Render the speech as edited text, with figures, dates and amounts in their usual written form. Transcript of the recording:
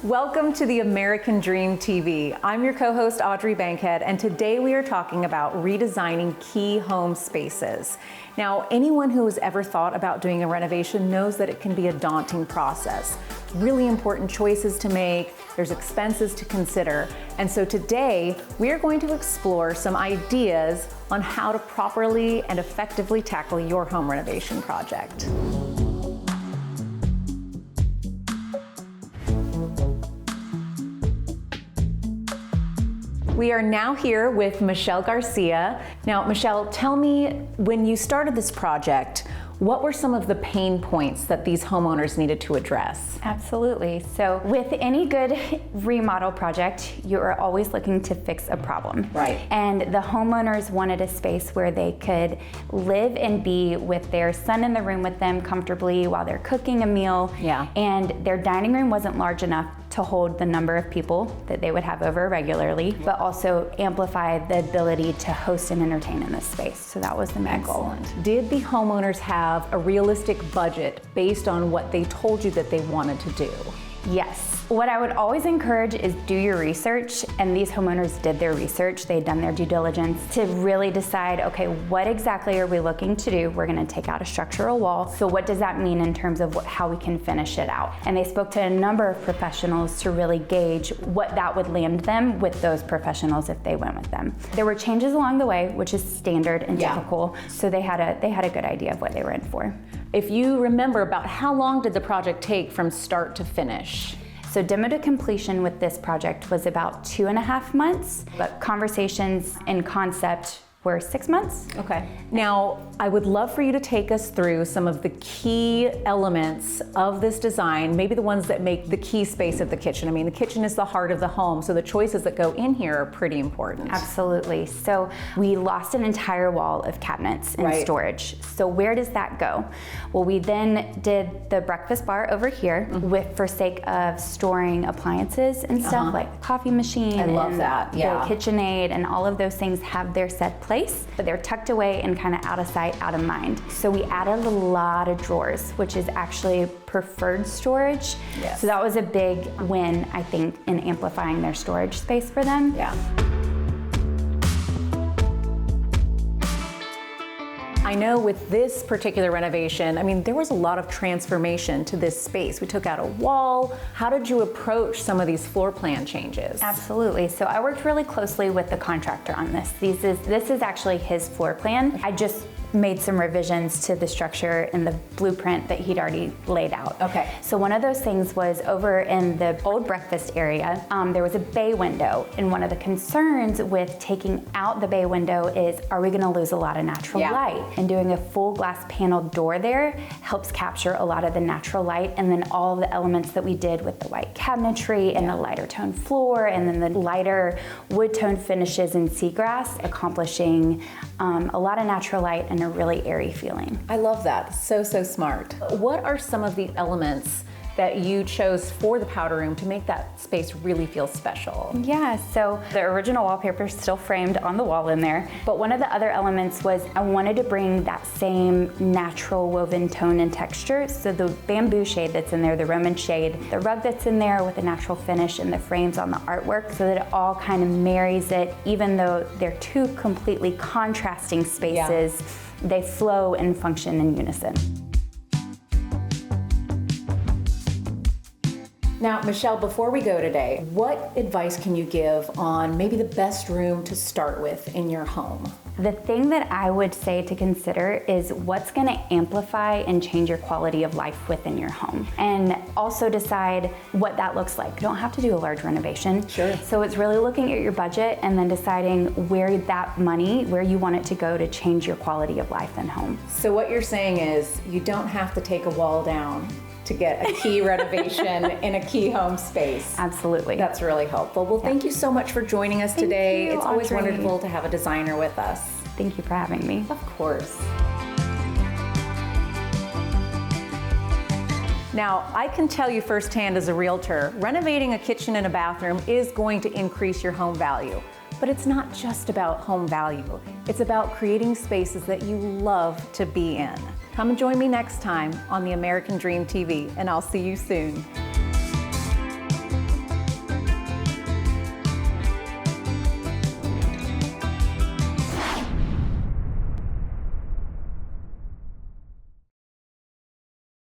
Welcome to the American Dream TV. I'm your co-host Audrey Bankhead, and today we are talking about redesigning key home spaces. Now, anyone who has ever thought about doing a renovation knows that it can be a daunting process. Really important choices to make, there's expenses to consider, and so today we are going to explore some ideas on how to properly and effectively tackle your home renovation project. We are now here with Michelle Garcia. Now, Michelle, tell me, when you started this project, what were some of the pain points that these homeowners needed to address? Absolutely. So with any good remodel project, you are always looking to fix a problem. Right. And the homeowners wanted a space where they could live and be with their son in the room with them comfortably while they're cooking a meal. Yeah. And their dining room wasn't large enough to hold the number of people that they would have over regularly, but also amplify the ability to host and entertain in this space. So that was the main goal. Did the homeowners have a realistic budget based on what they told you that they wanted to do? Yes. What I would always encourage is do your research, and these homeowners did their research. They'd done their due diligence to really decide, okay, what exactly are we looking to do? We're gonna take out a structural wall. So what does that mean in terms of how we can finish it out? And they spoke to a number of professionals to really gauge what that would land them with those professionals if they went with them. There were changes along the way, which is standard and typical. So they had a good idea of what they were in for. If you remember, about how long did the project take from start to finish? So demo to completion with this project was about 2.5 months, but conversations and concept were 6 months. Okay. Now, I would love for you to take us through some of the key elements of this design, maybe the ones that make the key space of the kitchen. I mean, the kitchen is the heart of the home, so the choices that go in here are pretty important. Absolutely. So we lost an entire wall of cabinets and storage. So where does that go? Well, we then did the breakfast bar over here for sake of storing appliances and stuff like the coffee machine. I love that. The KitchenAid and all of those things have their set place, but they're tucked away and kind of out of sight, out of mind. So we added a lot of drawers, which is actually preferred storage. Yes. So that was a big win, I think, in amplifying their storage space for them. Yeah. I know with this particular renovation, I mean, there was a lot of transformation to this space. We took out a wall. How did you approach some of these floor plan changes? Absolutely. So I worked really closely with the contractor on this. This is actually his floor plan. I just made some revisions to the structure in the blueprint that he'd already laid out. Okay. So one of those things was over in the old breakfast area, there was a bay window. And one of the concerns with taking out the bay window is, are we gonna lose a lot of natural light? And doing a full glass paneled door there helps capture a lot of the natural light, and then all of the elements that we did with the white cabinetry and the lighter tone floor, and then the lighter wood tone finishes in seagrass, accomplishing a lot of natural light and a really airy feeling. I love that. So smart. What are some of the elements that you chose for the powder room to make that space really feel special? Yeah, so the original wallpaper is still framed on the wall in there, but one of the other elements was I wanted to bring that same natural woven tone and texture. So the bamboo shade that's in there, the Roman shade, the rug that's in there with the natural finish and the frames on the artwork, so that it all kind of marries it, even though they're two completely contrasting spaces, they flow and function in unison. Now, Michelle, before we go today, what advice can you give on maybe the best room to start with in your home? The thing that I would say to consider is what's gonna amplify and change your quality of life within your home. And also decide what that looks like. You don't have to do a large renovation. Sure. So it's really looking at your budget and then deciding where that money, where you want it to go to change your quality of life and home. So what you're saying is you don't have to take a wall down to get a key renovation in a key home space. Absolutely. That's really helpful. Well, thank you so much for joining us today. Thank you, it's always Audrey. wonderful to have a designer with us. Thank you for having me. Of course. Now, I can tell you firsthand as a realtor, renovating a kitchen and a bathroom is going to increase your home value. But it's not just about home value. It's about creating spaces that you love to be in. Come and join me next time on the American Dream TV, and I'll see you soon.